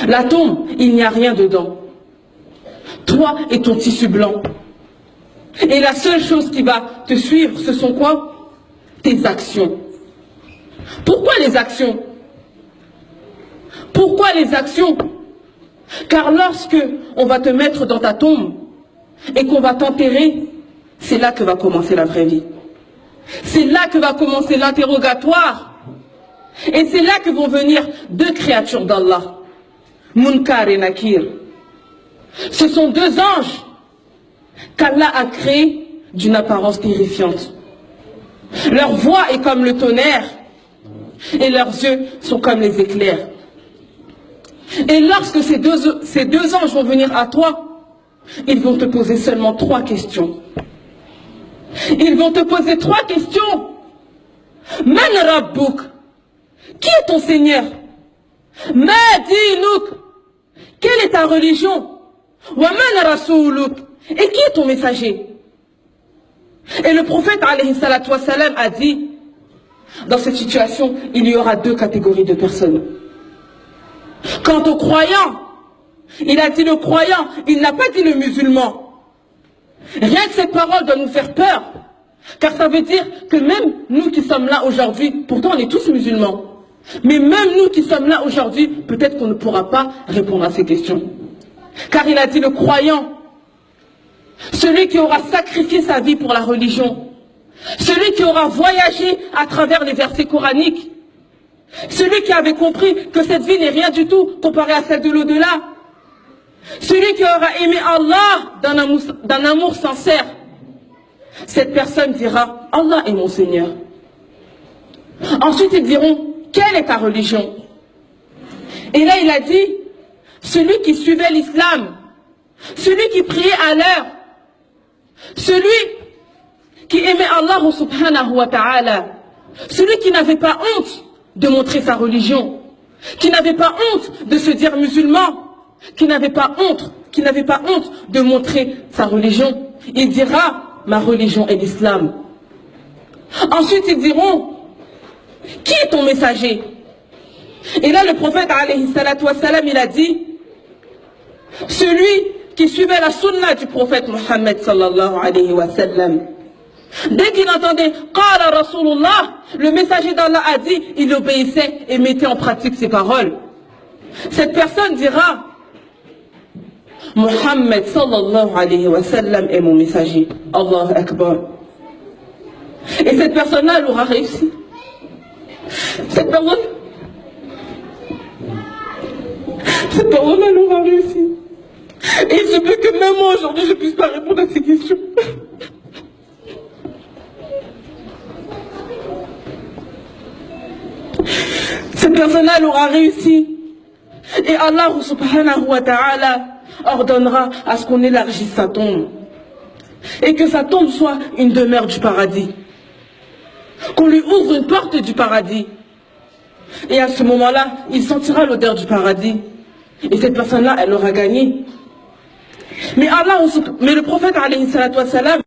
La tombe, il n'y a rien dedans. Toi et ton tissu blanc. Et la seule chose qui va te suivre, ce sont quoi? Tes actions. Pourquoi les actions? Pourquoi les actions? Car lorsque on va te mettre dans ta tombe et qu'on va t'enterrer, c'est là que va commencer la vraie vie. C'est là que va commencer l'interrogatoire. Et c'est là que vont venir deux créatures d'Allah, Munkar et Nakir. Ce sont deux anges qu'Allah a créés d'une apparence terrifiante. Leur voix est comme le tonnerre et leurs yeux sont comme les éclairs. Et lorsque ces deux anges vont venir à toi, ils vont te poser seulement 3 questions. Ils vont te poser 3 questions. Man Rabbuk? Qui est ton Seigneur? Ma dinuk? Quelle est ta religion? Wa man rasouluk? Et qui est ton messager? Et le prophète alayhi salatu wassalam a dit, dans cette situation, il y aura 2 catégories de personnes. Quant au croyant, il a dit le croyant, il n'a pas dit le musulman. Rien que cette parole doit nous faire peur, car ça veut dire que même nous qui sommes là aujourd'hui, pourtant on est tous musulmans, mais même nous qui sommes là aujourd'hui, peut-être qu'on ne pourra pas répondre à ces questions. Car il a dit le croyant, celui qui aura sacrifié sa vie pour la religion, celui qui aura voyagé à travers les versets coraniques, celui qui avait compris que cette vie n'est rien du tout comparée à celle de l'au-delà, celui qui aura aimé Allah d'un amour sincère, cette personne dira « Allah est mon Seigneur ». Ensuite ils diront « Quelle est ta religion ?» Et là il a dit « Celui qui suivait l'islam, celui qui priait à l'heure, celui qui aimait Allah subhanahu wa ta'ala, celui qui n'avait pas honte de montrer sa religion, qui n'avait pas honte de se dire musulman, qui n'avait pas honte de montrer sa religion, il dira ma religion est l'islam. Ensuite ils diront qui est ton messager? Et là le prophète alayhi salatu wassalam, il a dit celui qui suivait la sunna du prophète Mohammed sallallahu alayhi wa sallam. Dès qu'il entendait Qala Rasulullah, le messager d'Allah a dit, il obéissait et mettait en pratique ses paroles. Cette personne dira Mohammed sallallahu alayhi wa sallam est mon messager. Allahu Akbar. Et cette personne-là, elle aura réussi. Cette personne, elle aura réussi. Et il se peut que même moi aujourd'hui, je ne puisse pas répondre à ces questions. Cette personne-là, elle aura réussi. Et Allah subhanahu wa ta'ala ordonnera à ce qu'on élargisse sa tombe. Et que sa tombe soit une demeure du paradis. Qu'on lui ouvre une porte du paradis. Et à ce moment-là, il sentira l'odeur du paradis. Et cette personne-là, elle aura gagné. Mais le prophète alayhi salatu wassalam,